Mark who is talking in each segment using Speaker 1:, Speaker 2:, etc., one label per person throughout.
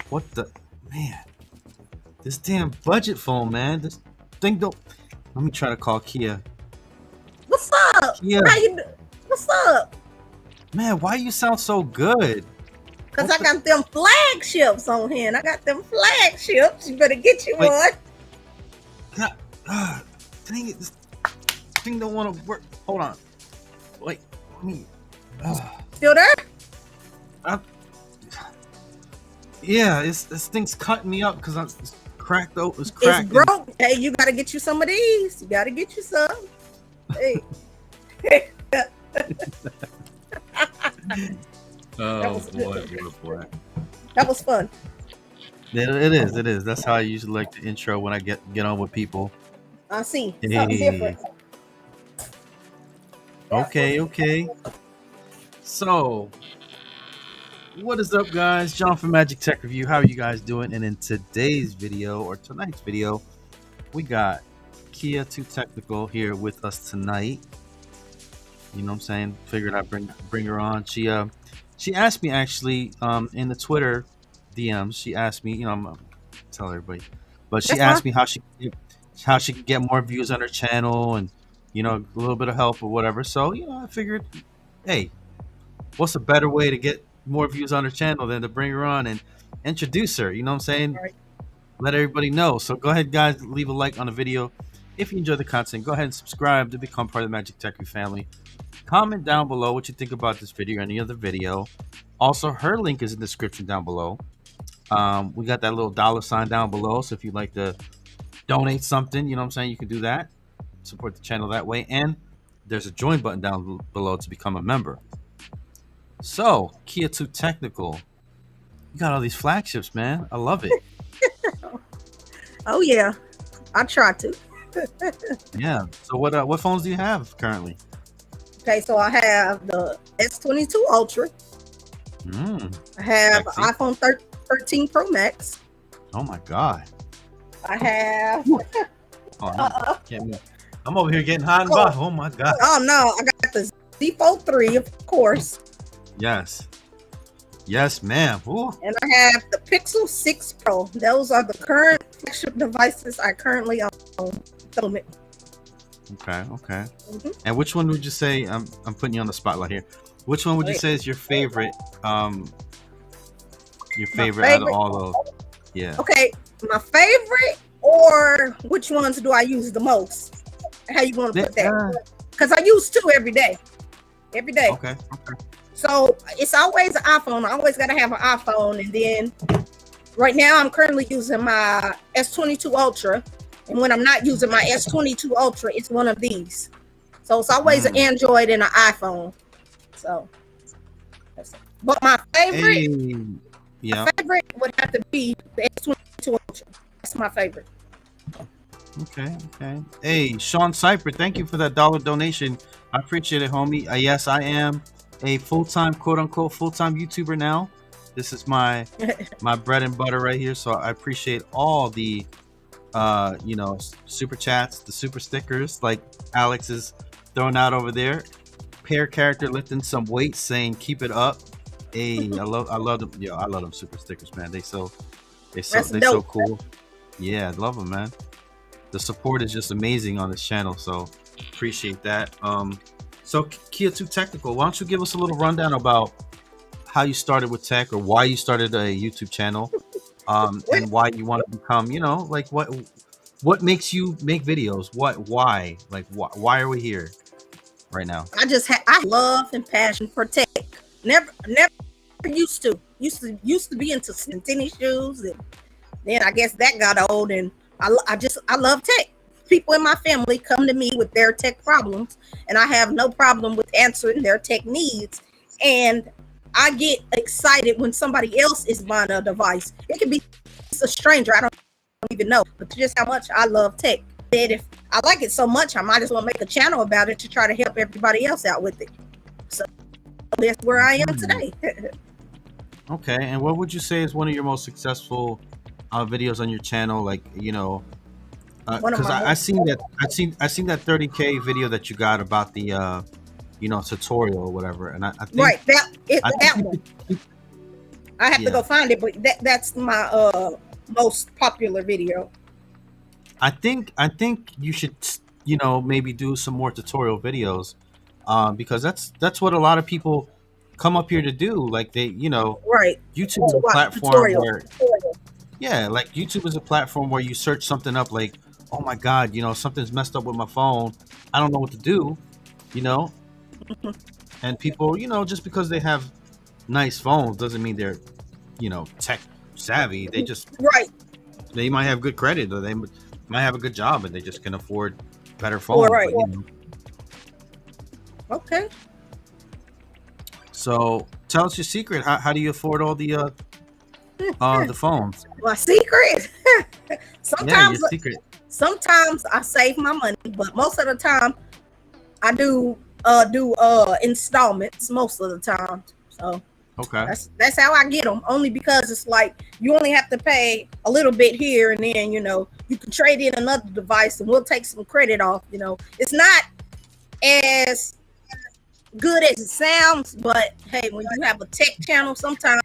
Speaker 1: What the man? This damn budget phone, man. This thing don't. Let me try to call Keiah.
Speaker 2: What's up?
Speaker 1: Keiah,
Speaker 2: How you? What's up?
Speaker 1: man, why you sound so good?
Speaker 2: Cause I got them flagships on here, and I got them flagships. You better get you
Speaker 1: Wait.
Speaker 2: one.
Speaker 1: Dang it! This thing don't want to work. Hold on. Wait, let me.
Speaker 2: Still there?
Speaker 1: Yeah, this thing's cutting me up because it's cracked open. It's cracked.
Speaker 2: It's broke. Hey, you gotta get you some of these. You gotta get you some. Hey.
Speaker 1: Oh boy.
Speaker 2: That was fun.
Speaker 1: It is. That's how I usually like the intro when I get on with people.
Speaker 2: I see.
Speaker 1: Hey.
Speaker 2: Something different.
Speaker 1: Okay. So, what is up, guys? John from Magic Tech Review. How are you guys doing? And in today's video, or tonight's video, we got Keiah 2Technical here with us tonight. You know what I'm saying? Figured I'd bring her on. She asked me actually in the Twitter DMs. She asked me, I'm gonna tell everybody, but she asked me how she could get more views on her channel and a little bit of help or whatever. So I figured, hey, what's a better way to get more views on her channel than to bring her on and introduce her? You know what I'm saying?
Speaker 2: Right.
Speaker 1: Let everybody know. So go ahead, guys, leave a like on the video. If you enjoy the content, go ahead and subscribe to become part of the Magic Tech Review family. Comment down below what you think about this video or any other video. Also, her link is in the description down below. We got that little $sign down below, so if you'd like to donate something, you know what I'm saying, you can do that. Support the channel that way. And there's a join button down below to become a member. So, Keiah 2Technical, you got all these flagships, man. I love it.
Speaker 2: Oh yeah, I try to.
Speaker 1: Yeah. So what phones do you have currently?
Speaker 2: Okay, so I have the S22 Ultra. I have
Speaker 1: Sexy.
Speaker 2: iPhone 13 Pro Max.
Speaker 1: Oh my God.
Speaker 2: I have.
Speaker 1: I'm over here getting hot and bothered. Oh my God.
Speaker 2: Oh no, I got the Z Fold 3, of course.
Speaker 1: Yes, ma'am. Ooh.
Speaker 2: And I have the Pixel 6 Pro. Those are the current flagship devices I currently own.
Speaker 1: Okay.
Speaker 2: Mm-hmm.
Speaker 1: And which one would you say? I'm putting you on the spotlight here. Which one would you say is your favorite? Your favorite out of all those? Yeah. Okay,
Speaker 2: my favorite, or which ones do I use the most? How you want to put that? Because I use two every day.
Speaker 1: Okay.
Speaker 2: So it's always an iPhone. I always got to have an iPhone. And then right now I'm currently using my S22 Ultra. And when I'm not using my S22 Ultra, it's one of these. So it's always an Android and an iPhone. So, but my favorite, my favorite would have to be the S22 Ultra. That's my favorite.
Speaker 1: Okay. Hey, Sean Cypher, thank you for that $1 donation. I appreciate it, homie. Yes, I am a full-time, quote-unquote, full-time YouTuber now. This is my bread and butter right here. So I appreciate all the super chats, the super stickers like Alex is throwing out over there. Pair character lifting some weights saying keep it up. Hey, I love them. I love them super stickers, man. They so cool. Yeah, I love them, man. The support is just amazing on this channel, so appreciate that. So Keiah 2Technical, why don't you give us a little rundown about how you started with tech, or why you started a YouTube channel, and why you want to become, like what makes you make videos? Why are we here right now?
Speaker 2: I love and passion for tech. Never used to be into tennis shoes, and then I guess that got old, and I love tech. People in my family come to me with their tech problems, and I have no problem with answering their tech needs. And I get excited when somebody else is buying a device. It could be a stranger I don't even know, but just how much I love tech. And if I like it so much, I might as well make a channel about it to try to help everybody else out with it. So that's where I am today.
Speaker 1: Okay, and what would you say is one of your most successful videos on your channel? Like, because I seen that 30K video that you got about the tutorial or whatever, and I think,
Speaker 2: right, that one. I have to
Speaker 1: Yeah.
Speaker 2: go find it, but that's my most popular video.
Speaker 1: I think you should, maybe do some more tutorial videos, because that's what a lot of people come up here to do. Like
Speaker 2: Right.
Speaker 1: YouTube is
Speaker 2: To
Speaker 1: a
Speaker 2: watch
Speaker 1: platform
Speaker 2: tutorials.
Speaker 1: where, yeah, like YouTube is a platform where you search something up, like, oh my God, something's messed up with my phone. I don't know what to do, you know, and people, just because they have nice phones doesn't mean they're, tech savvy.
Speaker 2: Right.
Speaker 1: They might have good credit, or they might have a good job, and they just can afford better
Speaker 2: All
Speaker 1: phones.
Speaker 2: right.
Speaker 1: But
Speaker 2: Okay.
Speaker 1: so tell us your secret. How do you afford all the phones?
Speaker 2: My secret.
Speaker 1: Yeah, your
Speaker 2: sometimes,
Speaker 1: secret.
Speaker 2: sometimes I save my money, but most of the time I do installments. Most of the time, so
Speaker 1: Okay.
Speaker 2: that's how I get them. Only because it's like you only have to pay a little bit here, and then you can trade in another device, and we'll take some credit off. It's not as good as it sounds, but hey, when you have a tech channel, sometimes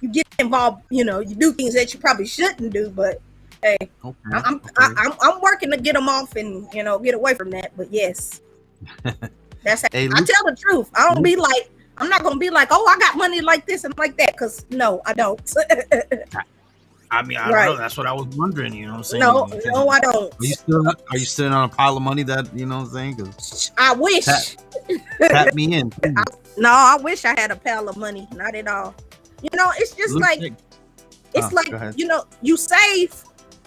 Speaker 2: you get involved. You do things that you probably shouldn't do, but hey,
Speaker 1: Okay.
Speaker 2: I'm working to get them off and get away from that. But yes, that's how
Speaker 1: Hey,
Speaker 2: I tell the truth. I'm not gonna be like, oh, I got money like this and like that, because no, I don't.
Speaker 1: I mean, I
Speaker 2: Right.
Speaker 1: don't know. That's what I was wondering. You know what I'm saying?
Speaker 2: No, I don't.
Speaker 1: Are you sitting on a pile of money that you know what I'm saying? 'Cause
Speaker 2: I wish.
Speaker 1: tap me in. Please.
Speaker 2: No, I wish I had a pile of money. Not at all. It's just
Speaker 1: Luke,
Speaker 2: like it's
Speaker 1: go ahead.
Speaker 2: you save,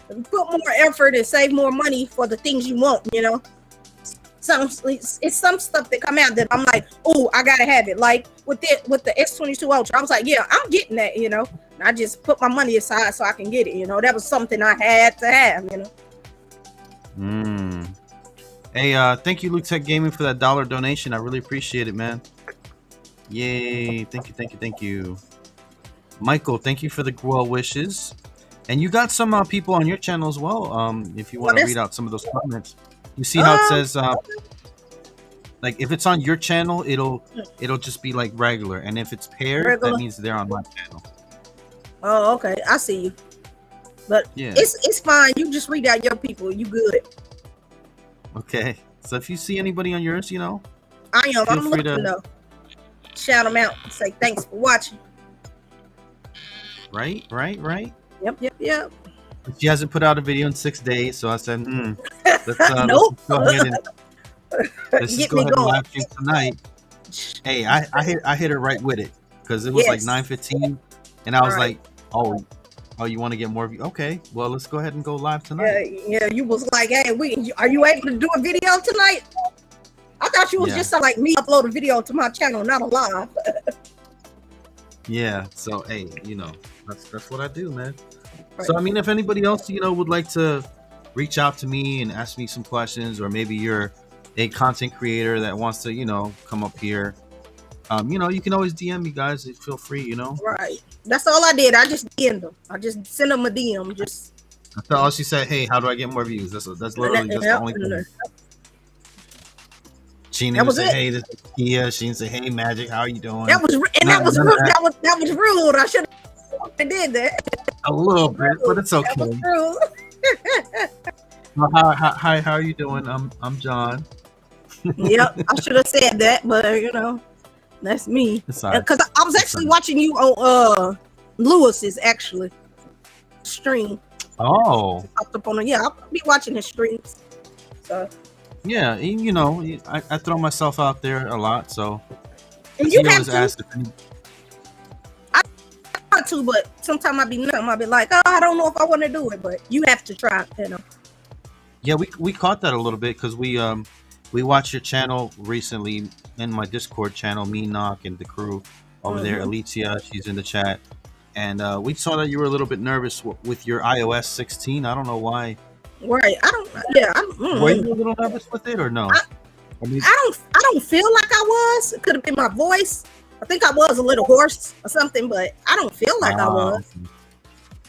Speaker 2: you put more effort and save more money for the things you want. It's some stuff that come out that I'm like, oh, I gotta have it. Like with the S22 Ultra, I was like, yeah, I'm getting that. And I just put my money aside so I can get it. That was something I had to have.
Speaker 1: Hey, thank you, Luke Tech Gaming, for that $1 donation. I really appreciate it, man. Yay! Thank you. Michael, thank you for the well wishes. And you got some people on your channel as well. If you want to read out some of those comments, you see how it says, like if it's on your channel, it'll just be like regular, and if it's paired, that means they're on my channel.
Speaker 2: Oh, okay, I see you. But yeah, it's fine. You just read out your people. You good?
Speaker 1: Okay. So if you see anybody on yours,
Speaker 2: I am. I'm looking to shout them out and say thanks for watching.
Speaker 1: Right.
Speaker 2: Yep.
Speaker 1: She hasn't put out a video in 6 days, so I said, let's go ahead and let's just go ahead and live stream tonight. Hey, I hit her right with it, because it was like 9:15, and I was like, oh, you want to get more views? Okay, well, let's go ahead and go live tonight.
Speaker 2: Yeah, you was like, hey, are you able to do a video tonight? I thought you was just like me, upload a video to my channel, not a live.
Speaker 1: Yeah, so hey, that's what I do, man. Right. So I mean, if anybody else would like to reach out to me and ask me some questions, or maybe you're a content creator that wants to come up here, you can always DM me, guys. Feel free,
Speaker 2: Right. That's all I did. I just DM'd them. I just sent them a DM. That's
Speaker 1: all she said. Hey, how do I get more views? That's literally just the only thing. She didn't say, hey, this is Keiah. She didn't say, hey, Magic, how are you doing?
Speaker 2: That was rude. That was rude. I should have did that.
Speaker 1: A little bit, but it's okay.
Speaker 2: That was rude.
Speaker 1: Well, hi, how are you doing? I'm John.
Speaker 2: Yep, I should have said that, but that's me. Because I was actually watching you on Lewis's stream.
Speaker 1: Oh.
Speaker 2: I'll be watching his streams. So.
Speaker 1: Yeah, I throw myself out there a lot, so.
Speaker 2: And you have to. I want to, but sometimes I'll be like, oh, I don't know if I want to do it, but you have to try,
Speaker 1: Yeah, we caught that a little bit, because we watched your channel recently in my Discord channel, me, Knock, and the crew over there. Alicia, she's in the chat, and we saw that you were a little bit nervous with your iOS 16. I don't know why.
Speaker 2: Right.
Speaker 1: Were you a little nervous with it, or no?
Speaker 2: I don't feel like I was. It could have been my voice. I think I was a little hoarse or something, but I don't feel like I was.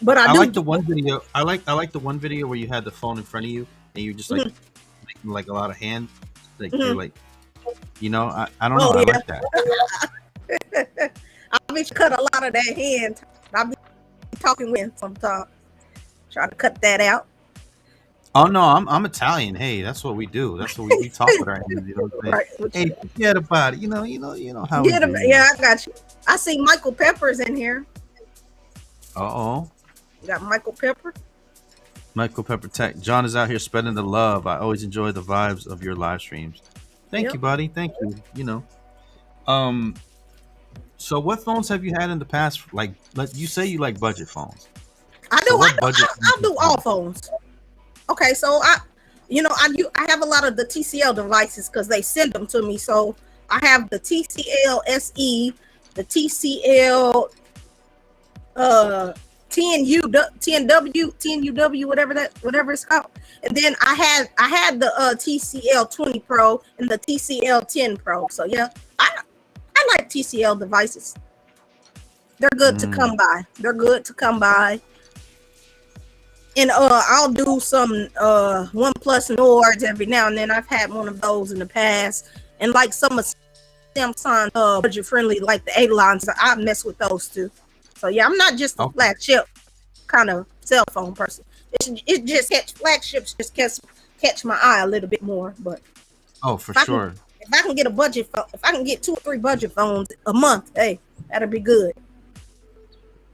Speaker 2: But I do.
Speaker 1: Like the one video. I like the one video where you had the phone in front of you and you just like making like a lot of hands. Like you're like, I don't know. I like that.
Speaker 2: bitch cut a lot of that hand. I'll be talking with sometimes. Try to cut that out.
Speaker 1: Oh no, I'm Italian. Hey, that's what we do. That's what we talk with our hands. You know what I'm saying?
Speaker 2: Right.
Speaker 1: Hey, forget about it. You know how we do.
Speaker 2: Yeah, I got you. I see Michael Pepper's in here.
Speaker 1: Uh-oh.
Speaker 2: You got Michael Pepper.
Speaker 1: Michael Pepper Tech. John is out here spreading the love. I always enjoy the vibes of your live streams. Thank you, buddy. Thank you. You know. So what phones have you had in the past? Like you say you like budget phones.
Speaker 2: I do.
Speaker 1: So
Speaker 2: I do all phones. Okay, so I have a lot of the TCL devices because they send them to me. So I have the TCL SE, the TCL 10UW, whatever it's called. And then I had the TCL 20 Pro and the TCL 10 Pro. So yeah, I like TCL devices. They're good to come by. And I'll do some OnePlus Nords every now and then. I've had one of those in the past. And like some of Samsung budget friendly, like the A lines, I mess with those too. So yeah, I'm not just a flagship kind of cell phone person. It just flagships just catch my eye a little bit more. But
Speaker 1: for sure.
Speaker 2: If I can get a budget phone, if I can get 2 or 3 budget phones a month, hey, that'll be good.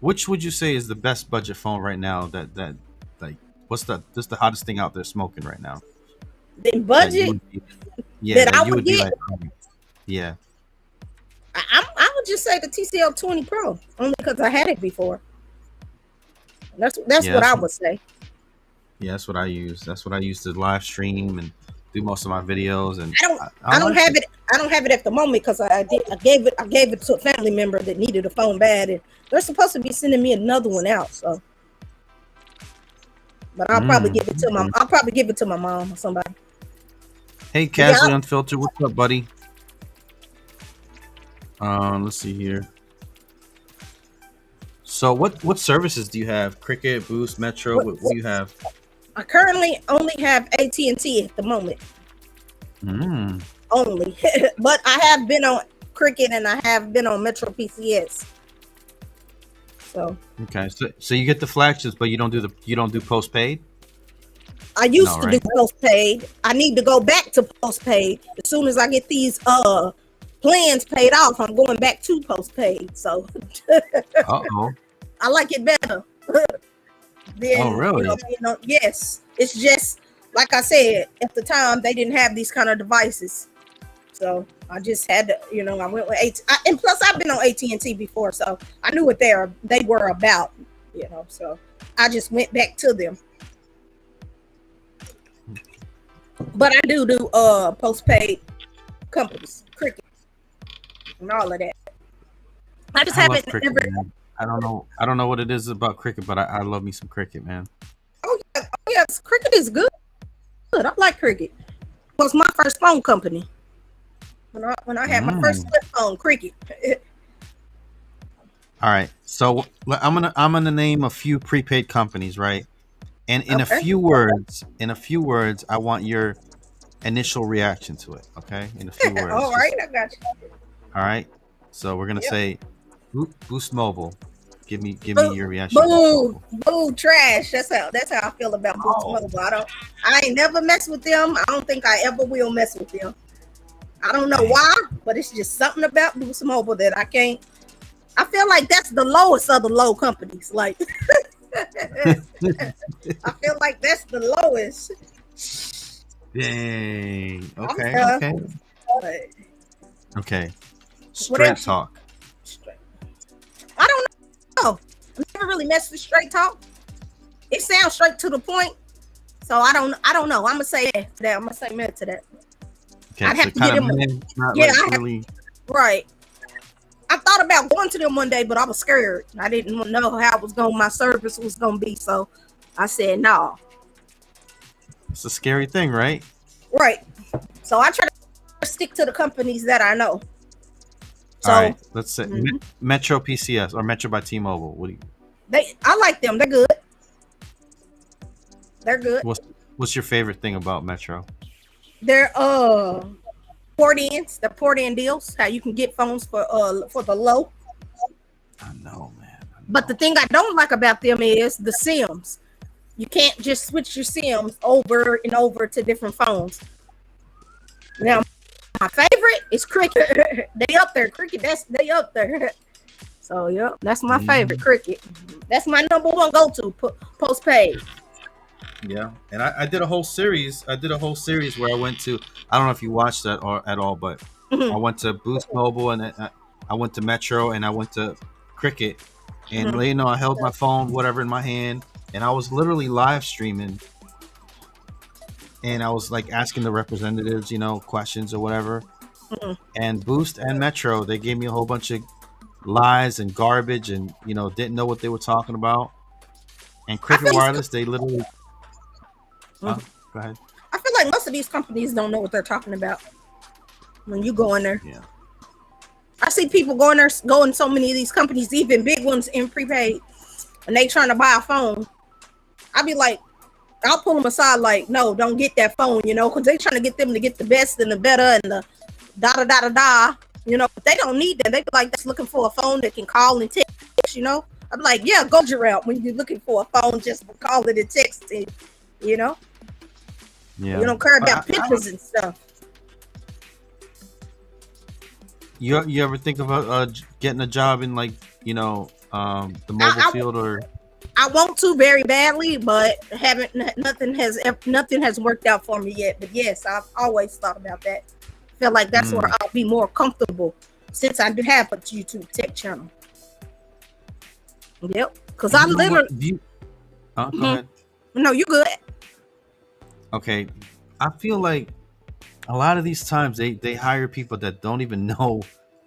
Speaker 1: Which would you say is the best budget phone right now? That like what's the hottest thing out there smoking right now?
Speaker 2: The budget
Speaker 1: that I would get. Yeah.
Speaker 2: I would just say the TCL 20 Pro, only because I had it before. That's what I would say.
Speaker 1: Yeah, that's what I use. That's what I use to live stream and do most of my videos. And
Speaker 2: I don't have it. I don't have it at the moment because I gave it to a family member that needed a phone bad, and they're supposed to be sending me another one out. So, but I'll probably give it to my mom or somebody.
Speaker 1: Hey, Casually Unfiltered, what's up, buddy? Let's see here. So what services do you have? Cricket, Boost, Metro? What do you have?
Speaker 2: I currently only have AT&T at the moment. Only. But I have been on Cricket and I have been on MetroPCS. So
Speaker 1: okay, so you get the flagships, but you don't do postpaid?
Speaker 2: I used to do postpaid. I need to go back to postpaid. As soon as I get these plans paid off, I'm going back to postpaid. So I like it better.
Speaker 1: Really?
Speaker 2: Yes. It's just like I said, at the time they didn't have these kind of devices. So I just had to, I went with AT. And plus I've been on AT&T before, so I knew what they were about, so I just went back to them. But I do postpaid companies, Cricket, and all of that. I just haven't
Speaker 1: ever. I don't know what it is about Cricket, but I love me some Cricket, man.
Speaker 2: Oh yes, Cricket is good. I like Cricket. It was my first phone company. When I had my first flip phone, Cricket.
Speaker 1: All right, so I'm gonna name a few prepaid companies, right? And in a few words, I want your initial reaction to it. Okay, in a few words.
Speaker 2: All right, I got you.
Speaker 1: All right, so we're gonna say Boost Mobile. Give me your reaction.
Speaker 2: Boo, trash. That's how I feel about Boost Mobile. I ain't never messed with them. I don't think I ever will mess with them. I don't know why, but it's just something about Boost Mobile that I can't. I feel like that's the lowest of the low companies. Like, I feel like that's the lowest.
Speaker 1: Dang. Okay. Straight talk.
Speaker 2: I don't know. I never really messed with straight talk. It sounds straight to the point. So I don't know. I'm gonna say that. I'm gonna say mad to that.
Speaker 1: Okay, I'd have to get him.
Speaker 2: Right. I thought about going to them one day, but I was scared. I didn't know how my service was gonna be. So I said no.
Speaker 1: It's a scary thing, right?
Speaker 2: Right. So I try to stick to the companies that I know. So,
Speaker 1: all right, let's say MetroPCS or Metro by Tmobile.
Speaker 2: I like them. They're good. They're good.
Speaker 1: What's your favorite thing about Metro?
Speaker 2: They're port-ins, the port-in deals. How you can get phones for the low. But the thing I don't like about them is the SIMs. You can't just switch your SIMs over and over to different phones. Now, my favorite is Cricket. They up there, Cricket. They up there. So yeah, that's my favorite, Cricket. That's my number one go-to postpaid.
Speaker 1: Yeah, and I did a whole series. I did a whole series where I went to. I don't know if you watched that or at all, but I went to Boost Mobile and I went to Metro and I went to Cricket, and you know I held my phone, whatever, in my hand, and I was literally live streaming, and I was like asking the representatives, you know, questions or whatever. And Boost and Metro, they gave me a whole bunch of lies and garbage, and you know didn't know what they were talking about. And Cricket Wireless, they literally. Go ahead.
Speaker 2: I feel like most of these companies don't know what they're talking about when you go in there.
Speaker 1: Yeah.
Speaker 2: I see people going there, going so many of these companies, even big ones in prepaid, and they trying to buy a phone. I'll be like, I'll pull them aside, like, no, don't get that phone, you know, because they trying to get them to get the best and the better and the da. You know, but they don't need that. They be like, that's looking for a phone that can call and text, you know. I'm like, yeah, go your route when you're looking for a phone just for calling and texting, you know.
Speaker 1: Yeah.
Speaker 2: You don't care about pictures and stuff.
Speaker 1: You ever think about getting a job in like, you know, the mobile field? Or
Speaker 2: I want to very badly, but nothing has worked out for me yet. But yes, I've always thought about that. Feel like that's where I'll be more comfortable since I do have a YouTube tech channel. Yep, because I literally.
Speaker 1: Go ahead.
Speaker 2: No, you good.
Speaker 1: Okay, I feel like a lot of these times they hire people that don't even know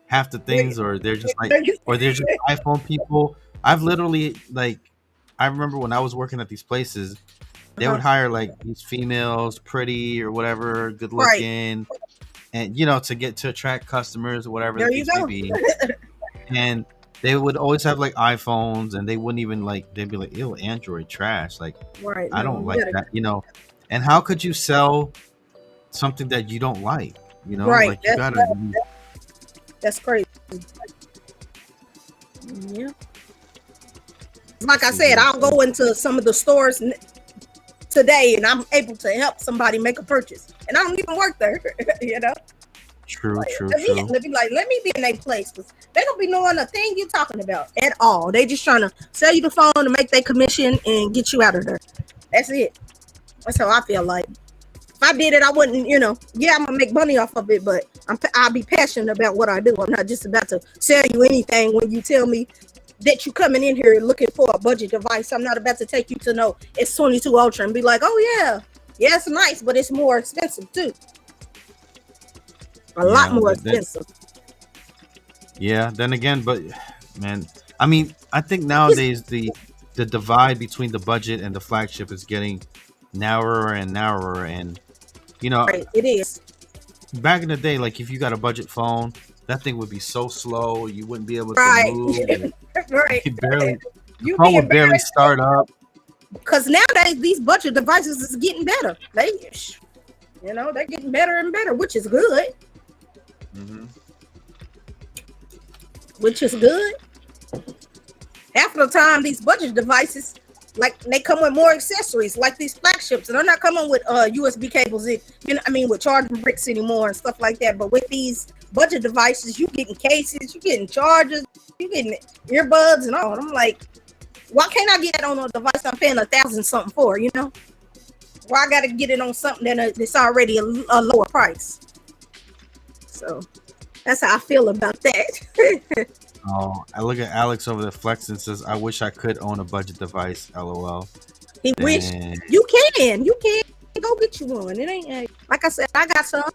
Speaker 1: half the things, or they're just like, or they're just iPhone people. I've literally, like, I remember when I was working at these places, they would hire like these females, pretty or whatever, good looking, and you know, to attract customers or whatever the case may be. And they would always have like iPhones, and they wouldn't even like. They'd be like, "Ew, Android trash." Like, I don't like that, you know. And how could you sell something that you don't like? You know, like you gotta.
Speaker 2: That's crazy. Yeah. Like I said, I'll go into some of the stores today, and I'm able to help somebody make a purchase, and I don't even work there. You know.
Speaker 1: True.
Speaker 2: Let me be in their place, because they don't be knowing a thing you're talking about at all. They just trying to sell you the phone to make their commission and get you out of there. That's it. That's how I feel like. If I did it, I wouldn't, you know, yeah, I'm gonna make money off of it, but I'll be passionate about what I do. I'm not just about to sell you anything when you tell me that you coming in here looking for a budget device. I'm not about to take you to know it's 22 Ultra and be like, oh yeah, it's nice, but it's more expensive too. A lot more expensive.
Speaker 1: Yeah, then again, but man, I mean, I think nowadays the divide between the budget and the flagship is getting narrower and narrower, and you know,
Speaker 2: it is.
Speaker 1: Back in the day, like if you got a budget phone, that thing would be so slow, you wouldn't be able to move. The phone would barely start up.
Speaker 2: Because nowadays these budget devices is getting better. They're getting better and better, which is good. Which is good. Half of the time, these budget devices, like, they come with more accessories, like these flagships, and they're not coming with USB cables, with charging bricks anymore and stuff like that. But with these budget devices, you getting cases, you getting chargers, you getting earbuds and all. And I'm like, why can't I get it on a device I'm paying $1,000 something for? You know, why I got to get it on something that's already a lower price? So that's how I feel about that.
Speaker 1: Oh, I look at Alex over the flex and says, "I wish I could own a budget device." LOL.
Speaker 2: He wish you can go get you one. It ain't like I said. I got some.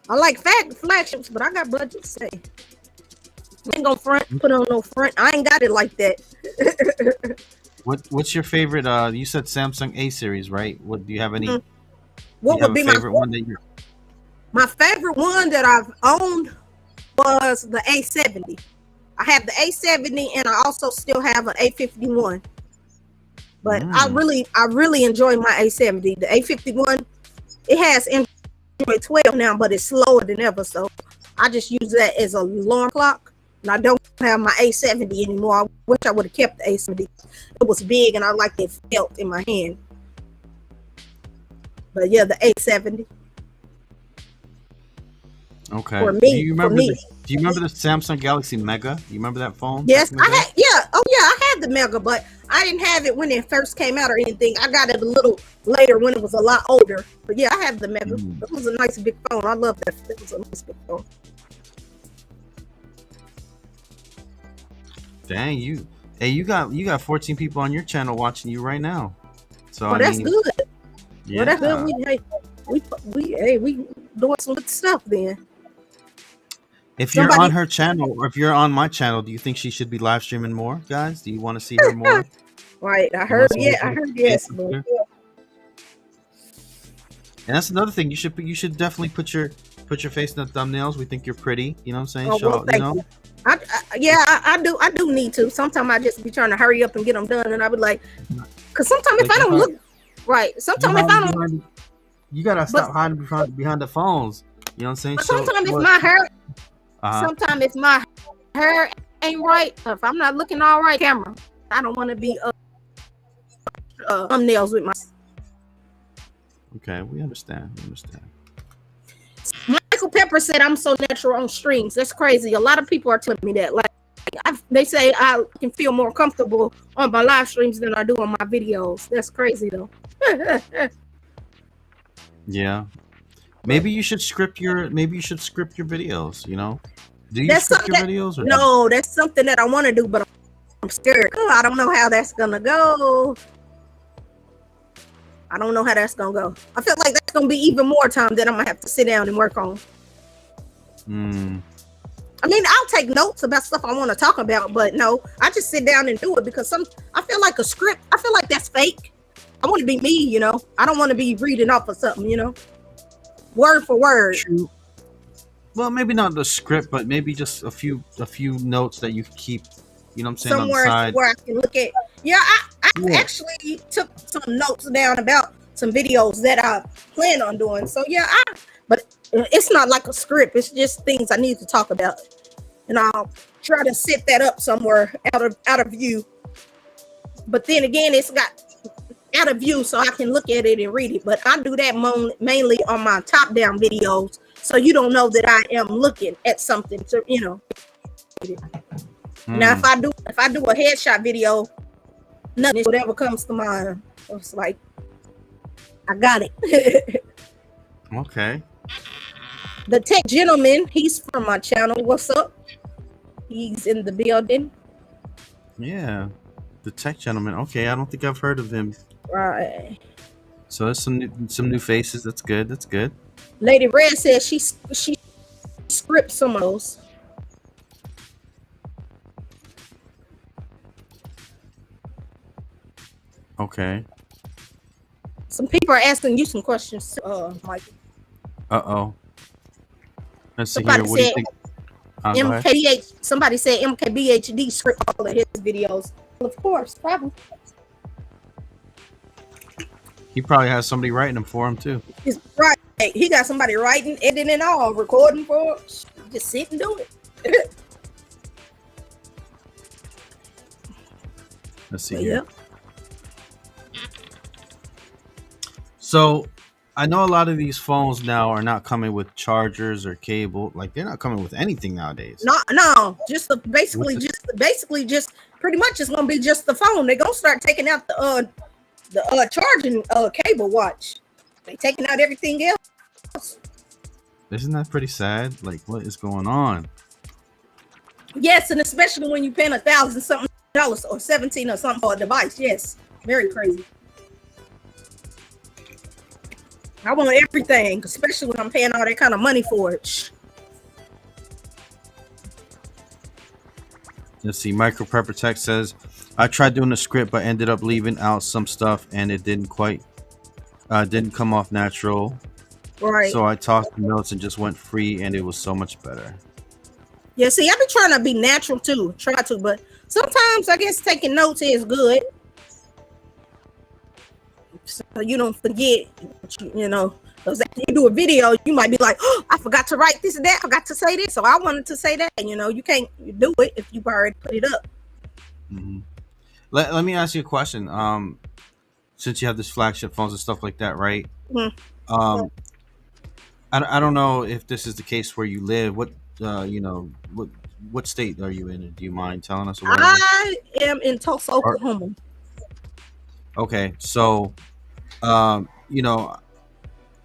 Speaker 2: I like flagships, but I got budget. Say, I ain't gonna put on no front. I ain't got it like that.
Speaker 1: What's your favorite? You said Samsung A series, right? What do you have any?
Speaker 2: What would be my favorite one that you? My favorite one that I've owned was the A70. I have the A70, and I also still have an A51. But I really enjoy my A70. The A51, it has Android 12 now, but it's slower than ever. So I just use that as an alarm clock. and I don't have my A70 anymore. I wish I would have kept the A70. It was big, and I liked it felt in my hand. But yeah, the A70.
Speaker 1: Okay.
Speaker 2: For me,
Speaker 1: do you remember
Speaker 2: for me.
Speaker 1: Do you remember the Samsung Galaxy Mega? Do you remember that phone?
Speaker 2: Yes, I had. Yeah, oh yeah, I had the Mega, but I didn't have it when it first came out or anything. I got it a little later when it was a lot older. But yeah, I have the Mega. It was a nice big phone. I love that. It was a nice big phone.
Speaker 1: Dang, you got 14 people on your channel watching you right now. So
Speaker 2: well, that's good.
Speaker 1: Yeah.
Speaker 2: Well, that's good. We doing some good stuff then.
Speaker 1: If you're on her channel or if you're on my channel, do you think she should be live streaming more, guys? Do you want to see her more?
Speaker 2: Right. I heard. Yeah, I heard. Yes.
Speaker 1: And that's another thing. You should definitely put your face in the thumbnails. We think you're pretty. You know what I'm saying?
Speaker 2: Oh, well, thank you. I do need to. Sometimes I just be trying to hurry up and get them done, and I be like, because sometimes if I don't look right, sometimes if I don't,
Speaker 1: you gotta stop hiding behind the phones. You know what I'm saying?
Speaker 2: Sometimes if my hair, sometimes if my hair ain't right, if I'm not looking all right, camera, I don't want to be thumbnails with my.
Speaker 1: Okay, we understand.
Speaker 2: Michael Pepper said I'm so natural on streams. That's crazy. A lot of people are telling me that. Like, they say I can feel more comfortable on my live streams than I do on my videos. That's crazy though.
Speaker 1: Yeah. Maybe you should script your videos, you know? Do you script your videos? Or
Speaker 2: no, that's something that I want to do, but I'm scared. I don't know how that's gonna go. I don't know how that's gonna go. I feel like that's gonna be even more time that I'm gonna have to sit down and work on. I mean, I'll take notes about stuff I want to talk about, but no, I just sit down and do it because I feel like a script. I feel like that's fake. I want to be me, you know. I don't want to be reading off of something, you know, word for word.
Speaker 1: True. Well, maybe not the script, but maybe just a few notes that you keep. You know what I'm saying?
Speaker 2: Somewhere
Speaker 1: on the side.
Speaker 2: Where I can look at. Yeah, I actually took some notes down about some videos that I plan on doing. So yeah, but it's not like a script. It's just things I need to talk about, and I'll try to set that up somewhere out of view. But then again, it's got out of view, so I can look at it and read it. But I do that mainly on my top down videos, so you don't know that I am looking at something. So you know. Now, if I do a headshot video, nothing, whatever comes to mind, it's like I got it.
Speaker 1: Okay.
Speaker 2: The tech gentleman, he's from my channel. What's up? He's in the building.
Speaker 1: Yeah, the tech gentleman. Okay, I don't think I've heard of him.
Speaker 2: Right.
Speaker 1: So there's some new faces. That's good.
Speaker 2: Lady Red says she scripts some of those.
Speaker 1: Okay.
Speaker 2: Some people are asking you some questions, Mike.
Speaker 1: Uh-oh. Let's see
Speaker 2: Somebody
Speaker 1: here. What do you think?
Speaker 2: MKBH. Somebody said MKBHD script all of his videos. Well, of course, probably.
Speaker 1: He probably has somebody writing them for him too.
Speaker 2: He's right. He got somebody writing, editing, and all, recording for him. Just sit and do it.
Speaker 1: Let's see here. So, I know a lot of these phones now are not coming with chargers or cable. Like, they're not coming with anything nowadays.
Speaker 2: No, just basically pretty much it's gonna be just the phone. They're gonna start taking out the charging cable. Watch, they taking out everything else.
Speaker 1: Isn't that pretty sad? Like, what is going on?
Speaker 2: Yes, and especially when you're paying $1,000 something or 17 or something for a device. Yes, very crazy. I want everything, especially when I'm paying all that kind of money for it.
Speaker 1: Let's see. Micro Prepper Tech says, I tried doing a script, but ended up leaving out some stuff, and it didn't come off natural.
Speaker 2: Right.
Speaker 1: So I tossed the notes and just went free, and it was so much better.
Speaker 2: Yeah, see, I've been trying to be natural too. Try to, but sometimes I guess taking notes is good. So you don't forget, you know, Because after you do a video, you might be like, oh, I forgot to write this and that. I forgot to say this. So I wanted to say that. And, you can't do it if you've already put it up.
Speaker 1: Mm-hmm. Let me ask you a question. Since you have this flagship phones and stuff like that, right?
Speaker 2: Mm-hmm.
Speaker 1: I don't know if this is the case where you live. What what state are you in? Do you mind telling us or whatever?
Speaker 2: I am in Tulsa, Oklahoma.
Speaker 1: Okay, so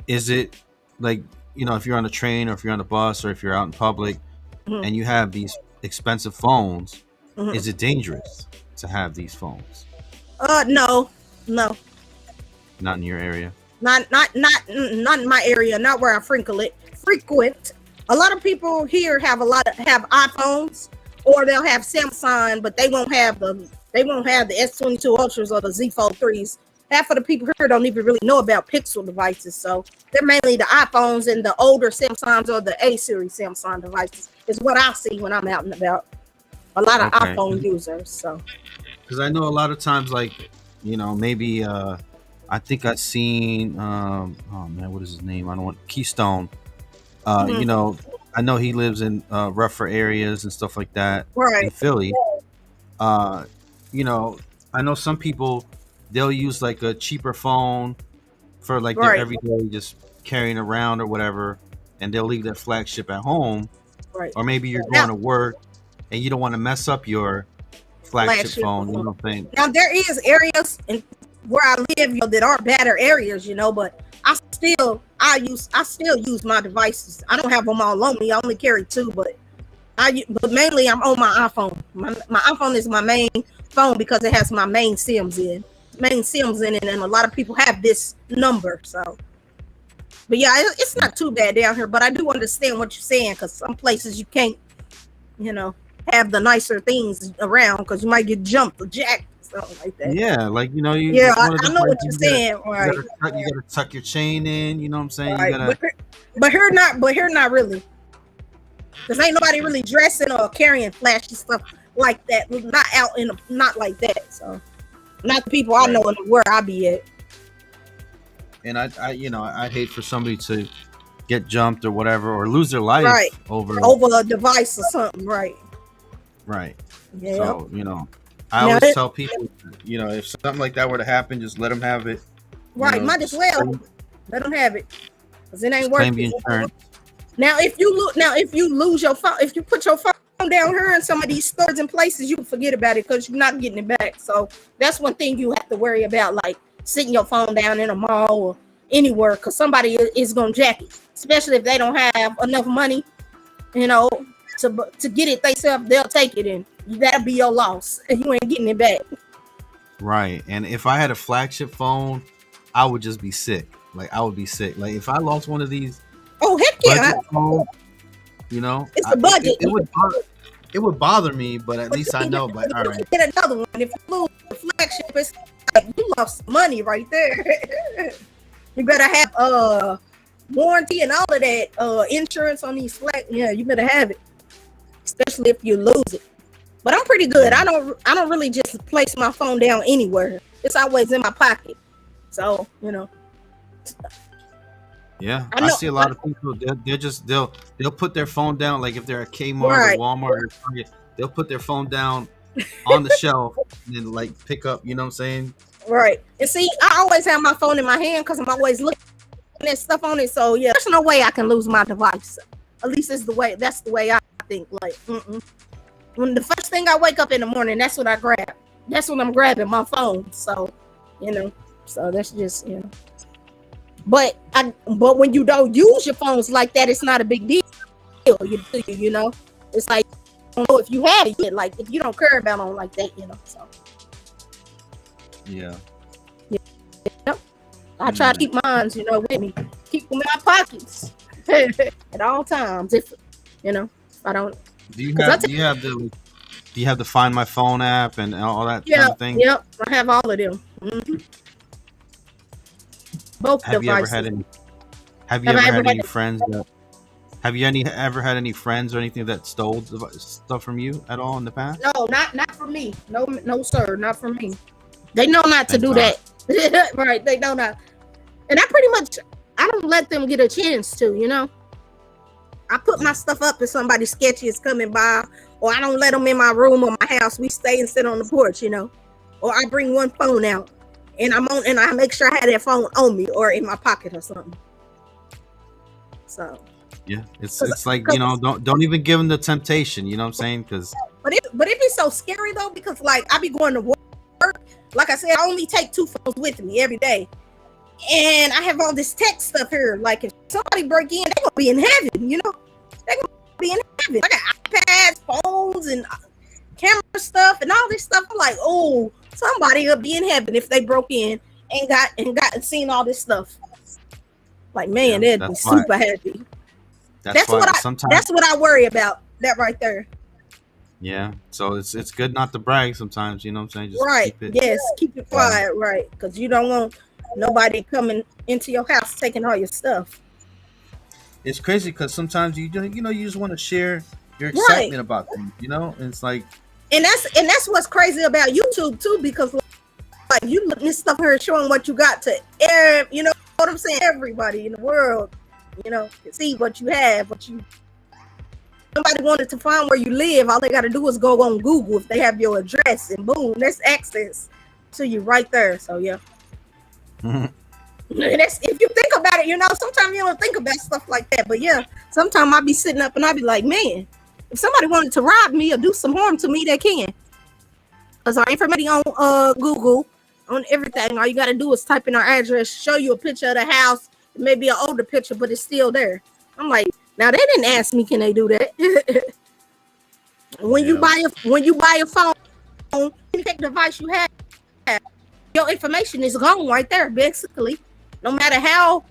Speaker 1: is it like, if you're on a train or if you're on a bus or if you're out in public and you have these expensive phones, is it dangerous to have these phones?
Speaker 2: No.
Speaker 1: Not in your area.
Speaker 2: Not in my area, not where I frequent. A lot of people here have iPhones, or they'll have Samsung, but they won't have the S22 Ultras or the Z Fold 3s. Half of the people here don't even really know about Pixel devices, so they're mainly the iPhones and the older Samsungs or the A series Samsung devices is what I see when I'm out and about. A lot of iPhone users, so.
Speaker 1: Because I know a lot of times, like, maybe I think I've seen oh man, what is his name? I don't want Keystone. I know he lives in rougher areas and stuff like that,
Speaker 2: right,
Speaker 1: in Philly. I know some people, they'll use like a cheaper phone for like their everyday just carrying around or whatever, and they'll leave their flagship at home.
Speaker 2: Right.
Speaker 1: Or maybe you're going to work and you don't want to mess up your flagship phone. You know what I'm saying?
Speaker 2: Now there is areas where I live, that are better areas, but I still use my devices. I don't have them all on me. I only carry 2, but mainly I'm on my iPhone. My iPhone is my main phone because it has my main SIMs in it, and a lot of people have this number. So, but yeah, it's not too bad down here. But I do understand what you're saying, because some places you can't, have the nicer things around because you might get jumped or jacked. Something like that.
Speaker 1: Yeah, like
Speaker 2: I know what you're saying. Right,
Speaker 1: you gotta tuck your chain in. You know what I'm saying?
Speaker 2: Right.
Speaker 1: You gotta.
Speaker 2: But here not really. Cause ain't nobody really dressing or carrying flashy stuff like that. Not like that. So, not the people I know where I be at.
Speaker 1: And I'd hate for somebody to get jumped or whatever, or lose their life over
Speaker 2: a device or something. Right.
Speaker 1: Yeah. So I always tell people, if something like that were to happen, just let them have it.
Speaker 2: Right, might as well let them have it, because it ain't worth it. Now, if you lose your phone, if you put your phone down here in some of these stores and places, you can forget about it because you're not getting it back. So that's one thing you have to worry about, like sitting your phone down in a mall or anywhere, because somebody is gonna jack it, especially if they don't have enough money, to get it themselves. They'll take it, and that'll be your loss, and you ain't getting it back.
Speaker 1: Right. And if I had a flagship phone, I would just be sick. Like, I would be sick. Like, if I lost one of these,
Speaker 2: heck yeah,
Speaker 1: phone,
Speaker 2: it's the budget.
Speaker 1: It would bother me, but at least I know. But all right,
Speaker 2: get another one. If you lose the flagship, it's like you lost money right there. You better have warranty and all of that, insurance on these Yeah, you better have it, especially if you lose it. But I'm pretty good. I don't really just place my phone down anywhere. It's always in my pocket. So,
Speaker 1: Yeah, I see a lot of people. They'll put their phone down, like if they're at Kmart or Walmart or Target, they'll put their phone down on the shelf and then like pick up. You know what I'm saying?
Speaker 2: Right. And see, I always have my phone in my hand because I'm always looking at stuff on it. So yeah, there's no way I can lose my device. At least that's the way I think. Like, when the first thing I wake up in the morning, that's what I grab. That's when I'm grabbing my phone. So, so that's just, But when you don't use your phones like that, it's not a big deal. It's like, I don't know if you have it yet, like if you don't care about them like that, So
Speaker 1: yeah.
Speaker 2: I try to keep mine, with me, keep them in my pockets at all times. If I don't.
Speaker 1: Do you have the Find My Phone app and all that kind of thing?
Speaker 2: Yep, I have all of them. Mm-hmm. Both
Speaker 1: have
Speaker 2: devices.
Speaker 1: Have you ever had any friends that? Have you ever had any friends or anything that stole stuff from you at all in the past?
Speaker 2: No, not for me. No, sir, not for me. They know not to do that. Right? They know not. And I pretty much I don't let them get a chance to, you know. I put my stuff up if somebody sketchy is coming by, or I don't let them in my room or my house. We stay and sit on the porch, you know. Or I bring one phone out, and I make sure I have that phone on me or in my pocket or something. So
Speaker 1: yeah, it's like, you know, don't even give them the temptation. You know what I'm saying? Because
Speaker 2: but it be so scary though, because like I be going to work. Like I said, I only take 2 phones with me every day, and I have all this tech stuff here. Like if somebody break in, they gonna be in heaven, you know. They gonna be in heaven. I got iPads, phones, and camera stuff, and all this stuff. I'm like, oh, somebody will be in heaven if they broke in and seen all this stuff. Like, man, they'd be super happy. That's what I worry about. That right there.
Speaker 1: Yeah, so it's good not to brag sometimes, you know what I'm saying? Just
Speaker 2: right. Keep it quiet, right? Because you don't want nobody coming into your house taking all your stuff.
Speaker 1: It's crazy because sometimes you just want to share your excitement about them, you know? And it's like,
Speaker 2: and that's what's crazy about YouTube too, because like you look this stuff here showing what you got to you know what I'm saying? Everybody in the world, you know, can see what you have, somebody wanted to find where you live, all they got to do is go on Google if they have your address, and boom, that's access to you right there. So yeah. That's, if you think about it, you know, sometimes you don't think about stuff like that, but yeah, sometimes I'll be sitting up and I'll be like, man, if somebody wanted to rob me or do some harm to me, they can, because our information on Google, on everything, all you got to do is type in our address, show you a picture of the house, maybe an older picture, but it's still there. I'm like, now they didn't ask me, can they do that? When you buy a phone, any device you have, your information is gone right there, basically. No matter how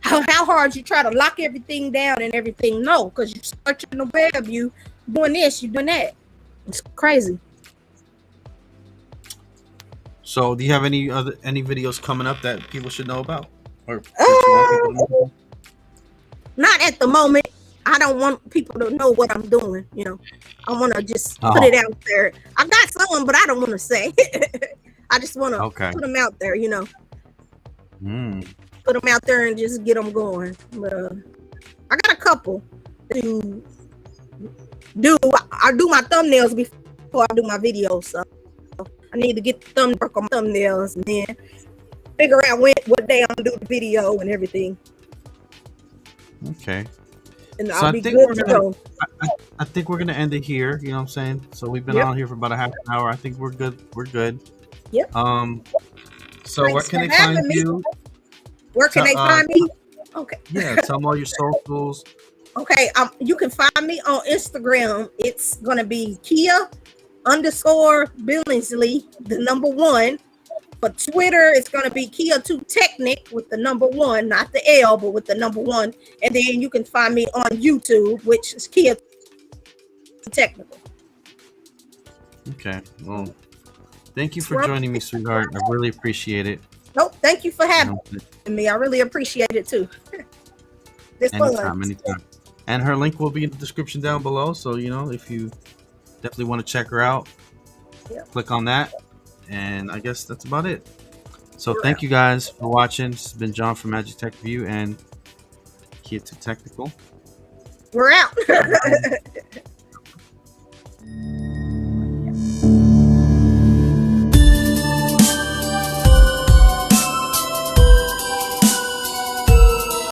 Speaker 2: hard you try to lock everything down and everything, no, because you searching the web, you doing this, you doing that. It's crazy.
Speaker 1: So do you have any videos coming up that people should know about? Or
Speaker 2: not at the moment. I don't want people to know what I'm doing, you know. I want to just put it out there. I got some, but I don't want to say. I just want to put them out there, you know. Put them out there and just get them going. But I got a couple to do. I do my thumbnails before I do my videos, so I need to get the work on my thumbnails and then figure out what day I'm gonna do the video and everything.
Speaker 1: Okay.
Speaker 2: And
Speaker 1: so
Speaker 2: I'll be good to go.
Speaker 1: I think we're gonna end it here. You know what I'm saying? So we've been on here for about a half an hour. I think we're good. We're good.
Speaker 2: Yep.
Speaker 1: So where can they find you?
Speaker 2: Where can they find me? Okay.
Speaker 1: Yeah, tell them all your socials.
Speaker 2: Okay. You can find me on Instagram. It's gonna be Keiah_Billingsley, the number 1. For Twitter, it's going to be Keiah 2Technical with the number 1, not the L, but with the number 1. And then you can find me on YouTube, which is Keiah 2Technical.
Speaker 1: Okay. Well, thank you for joining me, sweetheart. I really appreciate it.
Speaker 2: Nope. Thank you for having me. I really appreciate it too.
Speaker 1: Anytime. And her link will be in the description down below. So, you know, if you definitely want to check her out, click on that. And I guess that's about it. So thank you guys for watching. This has been John from Magic Tech Review and Keiah 2Technical.
Speaker 2: We're out.